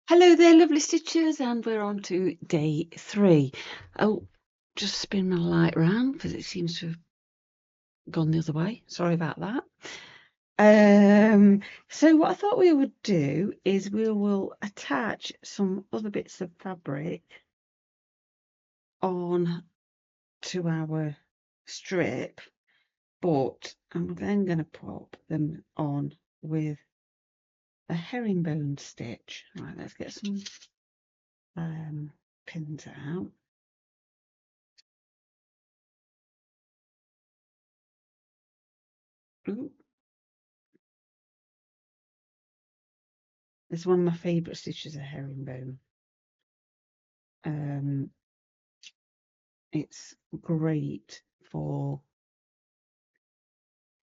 Hello there, lovely stitchers, and we're on to day 3. Oh, just spin my light round because it seems to have gone the other way. Sorry about that. So what I thought we would do is we will attach some other bits of fabric on to our strip, but I'm then going to pop them on with a herringbone stitch. Right, let's get some pins out. Ooh. It's one of my favourite stitches, a herringbone. It's great for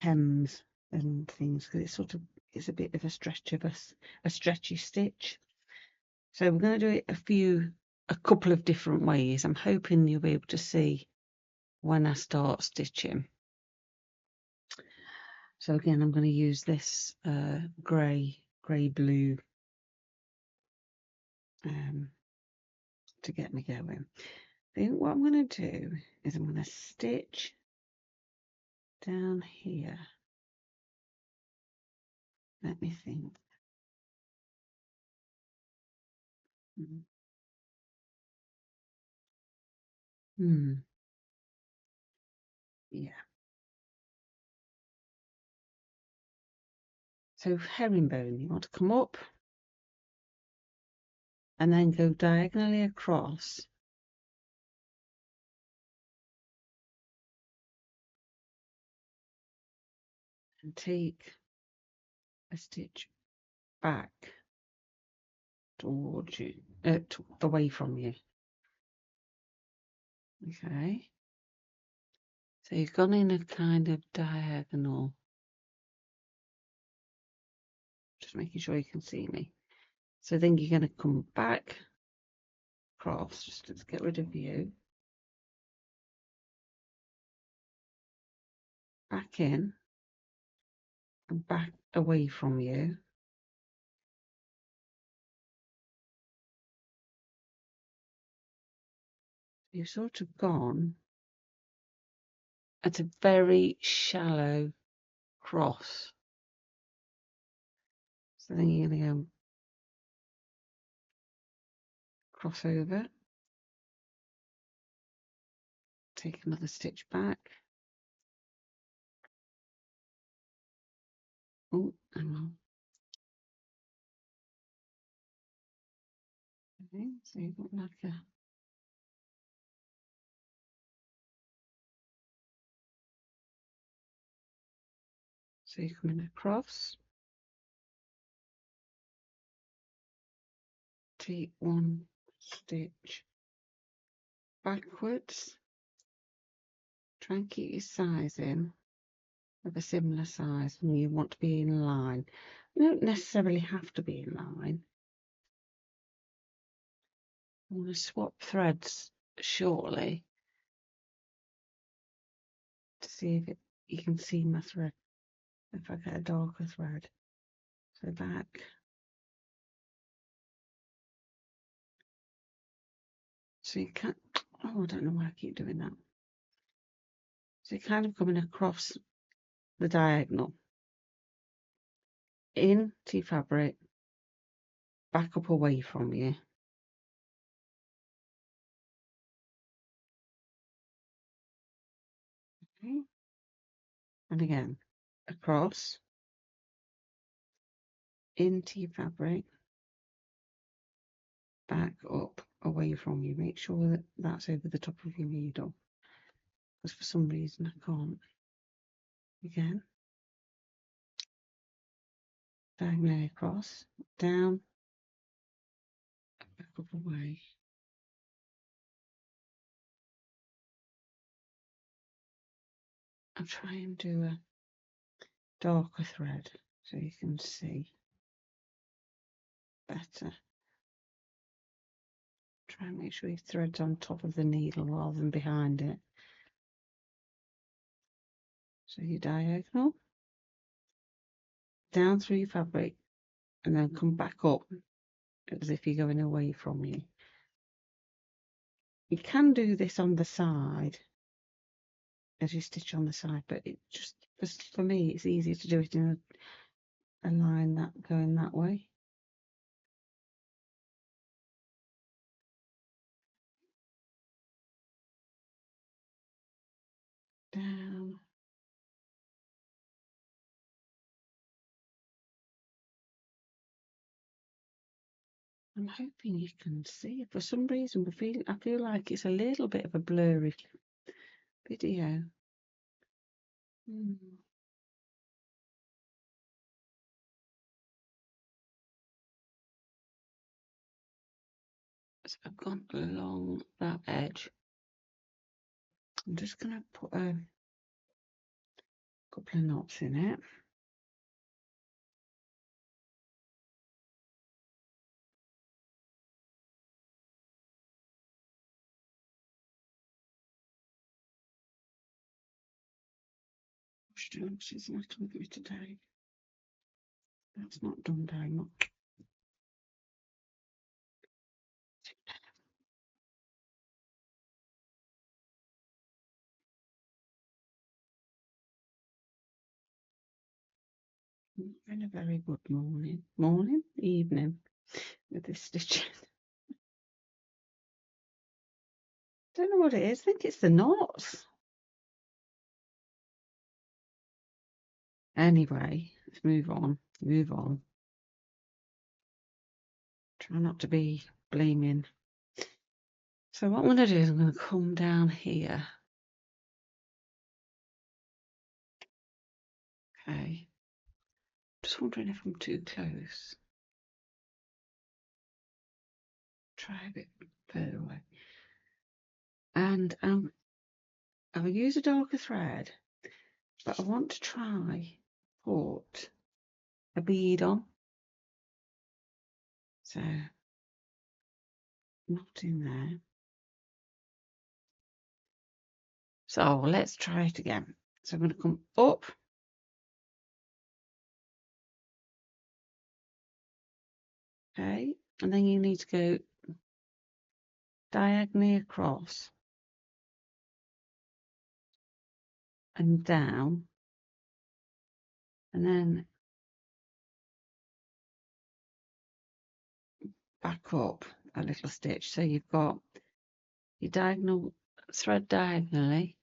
hems and things because it's a bit of a stretchy stitch. So we're going to do it a couple of different ways. I'm hoping you'll be able to see when I start stitching. So again, I'm going to use this grey blue to get me going. Then what I'm going to do is I'm going to stitch down here. Let me think. Yeah. So herringbone, you want to come up and then go diagonally across and take a stitch back towards you, away from you. Okay. So you've gone in a kind of diagonal. Just making sure you can see me. So then you're going to come back across, just to get rid of you. Back in and back away from you. You've sort of gone at a very shallow cross. So then you're going to go cross over, take another stitch back. Oh, hang on. Okay, so you've got like a so you're coming across, take one stitch backwards, try and keep your size in of a similar size, and you want to be in line. You don't necessarily have to be in line. I'm going to swap threads shortly to see if you can see my thread, if I get a darker thread. So back. So you can't, oh, I don't know why I keep doing that. So you're kind of coming across the diagonal, into your fabric, back up away from you. Okay. And again, across, into your fabric, back up away from you. Make sure that that's over the top of your needle, because for some reason I can't. Again, diagonally across, down, back up away. I'll try and do a darker thread so you can see better. Try and make sure your thread's on top of the needle rather than behind it. So your diagonal, down through your fabric, and then come back up as if you're going away from you. You can do this on the side as you stitch on the side, but it just, for me, it's easier to do it in a line that going that way. Down. I'm hoping you can see it. For some reason, I feel like it's a little bit of a blurry video. So I've gone along that edge. I'm just going to put a couple of knots in it. She's not with me today. That's not done very much. Been a very good evening with this stitching. Don't know what it is. I think it's the knots. Anyway, let's move on. Try not to be blaming. So what I'm going to do is I'm going to come down here. Okay. Just wondering if I'm too close. Try a bit further away. And I'll use a darker thread, but I want to try put a bead on. So not in there. So let's try it again. So I'm going to come up. Okay, and then you need to go diagonally across and down, and then back up a little stitch. So you've got your diagonal thread diagonally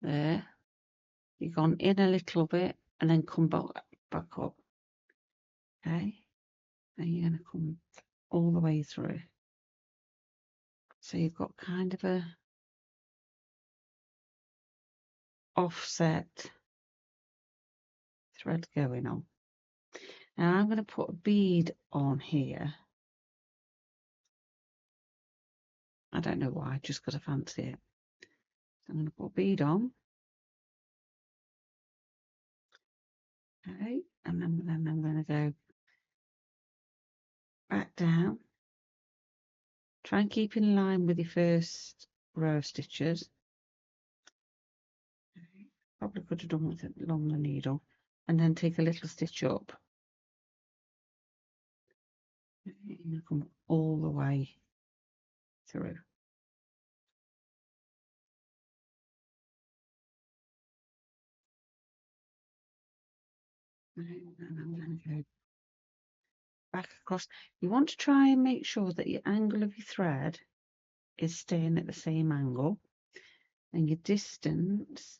there. You've gone in a little bit and then come back up. Okay, and you're going to come all the way through. So you've got kind of a offset thread going on. Now I'm going to put a bead on here. I don't know why, just because I fancy it. So I'm going to put a bead on. Okay, and then I'm going to go back down. Try and keep in line with your first row of stitches. Okay. Probably could have done with it along the needle, and then take a little stitch up. Okay, you're going to come all the way through. Okay, and I'm going to go back across. You want to try and make sure that your angle of your thread is staying at the same angle, and your distance,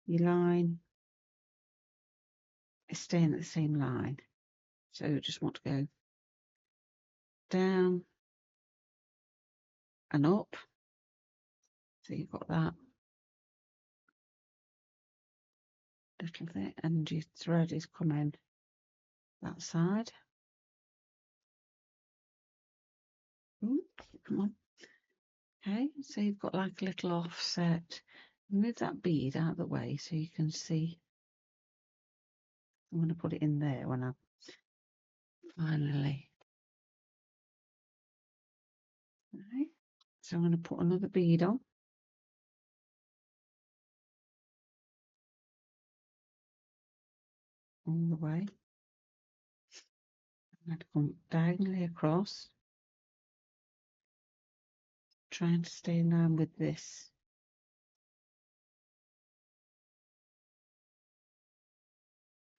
your line, is staying at the same line. So you just want to go down and up. So you've got that little bit, and your thread is coming that side. Ooh, come on. Okay, so you've got like a little offset. Move that bead out of the way so you can see. I'm going to put it in there when I finally. Okay, so I'm going to put another bead on. All the way. I'm going to come diagonally across, trying to stay in line with this.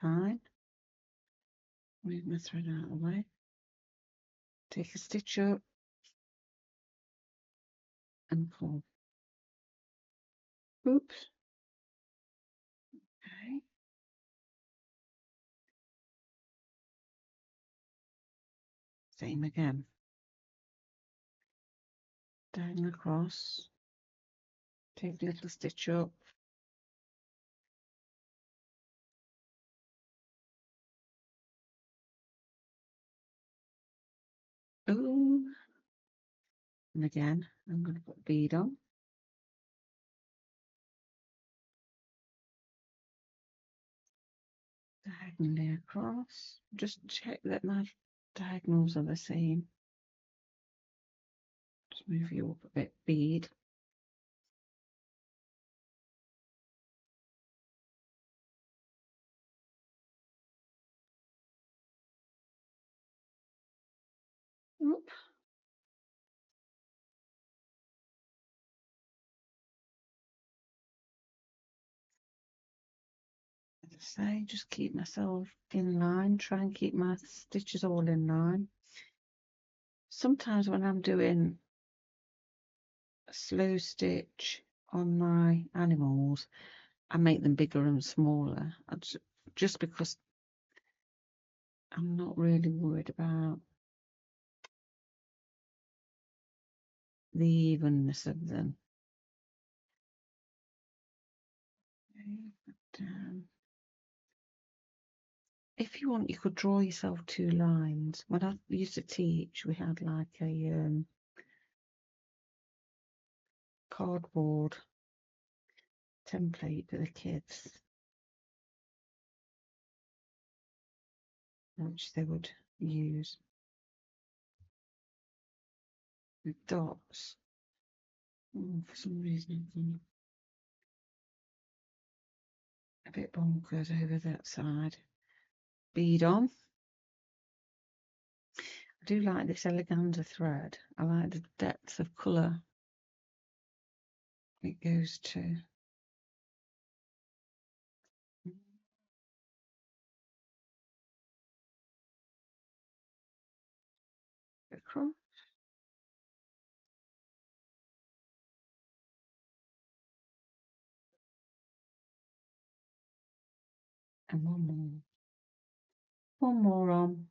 Fine. Move my thread out of the way. Take a stitch up and pull. Oops. Okay. Same again. Diagonal across. Take a little stitch up. Ooh. And again, I'm going to put a bead on. Diagonally across. Just check that my diagonals are the same. Just move you up a bit, bead. Oop. As I say, just keep myself in line. Try and keep my stitches all in line. Sometimes when I'm doing a slow stitch on my animals, I make them bigger and smaller. Just because I'm not really worried about the evenness of them. If you want, you could draw yourself 2 lines. When I used to teach, we had like a cardboard template for the kids, which they would use with dots. For some reason, I'm a bit bonkers over that side. Bead on. I do like this eleganza thread. I like the depth of colour it goes to. Across. And one more. One more on.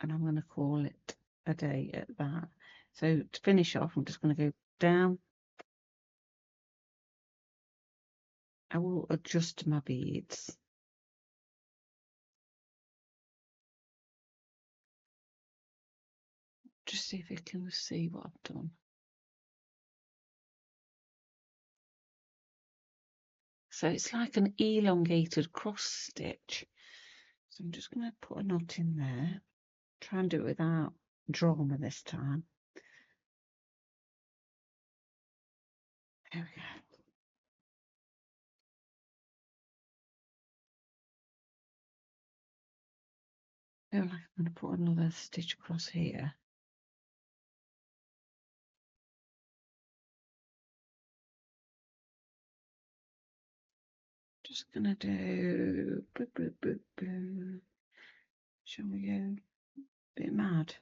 And I'm going to call it a day at that. So to finish off, I'm just going to go down. I will adjust my beads. Just see if you can see what I've done. So it's like an elongated cross stitch. So I'm just going to put a knot in there. Try and do it without drama this time. There we go. I feel like I'm going to put another stitch across here. Just going to do... Shall we go a bit mad?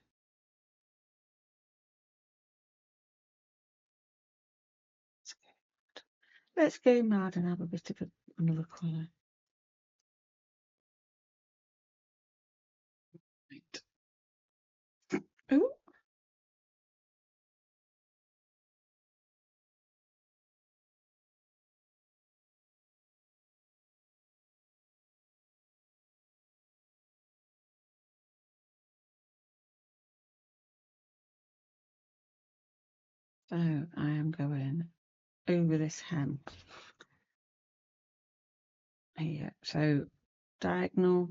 Let's go mad and have a bit of another colour. Right. Oh. So I am going over this hem here. So diagonal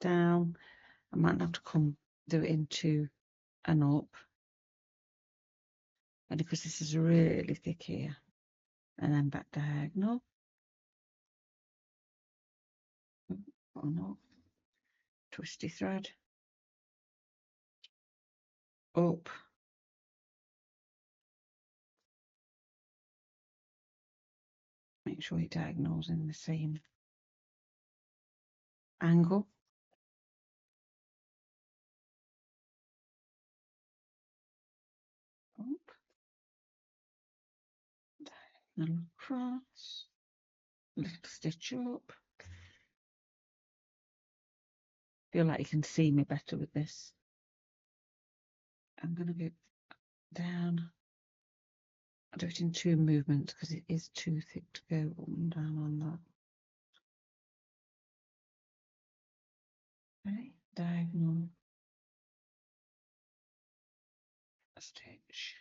down. I might have to come do it into and up. And because this is really thick here. And then back diagonal. Or not. Twisty thread. up, make sure your diagonal's in the same angle, up, diagonal across, little stitch up. Feel like you can see me better with this. I'm going to go down. I'll do it in 2 movements because it is too thick to go up and down on that. Okay, diagonal, stitch,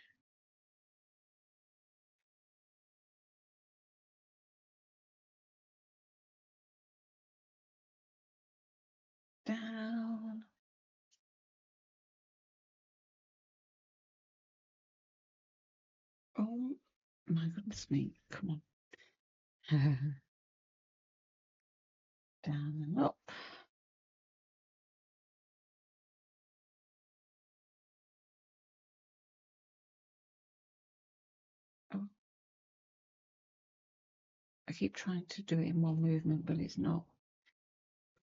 down, oh my goodness me, come on. Down and up. Oh. I keep trying to do it in 1 movement, but it's not.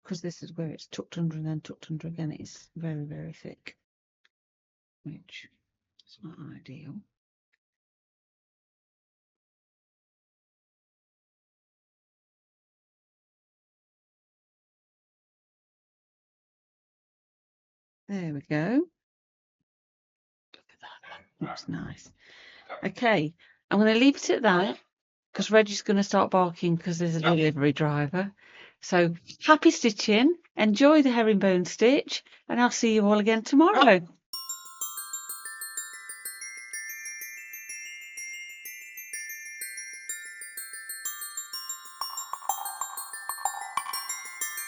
Because this is where it's tucked under and then tucked under again. It's very, very thick, which is not ideal. There we go. Look at that. Looks nice. Okay, I'm going to leave it at that because Reggie's going to start barking because there's a delivery driver. So happy stitching. Enjoy the herringbone stitch, and I'll see you all again tomorrow.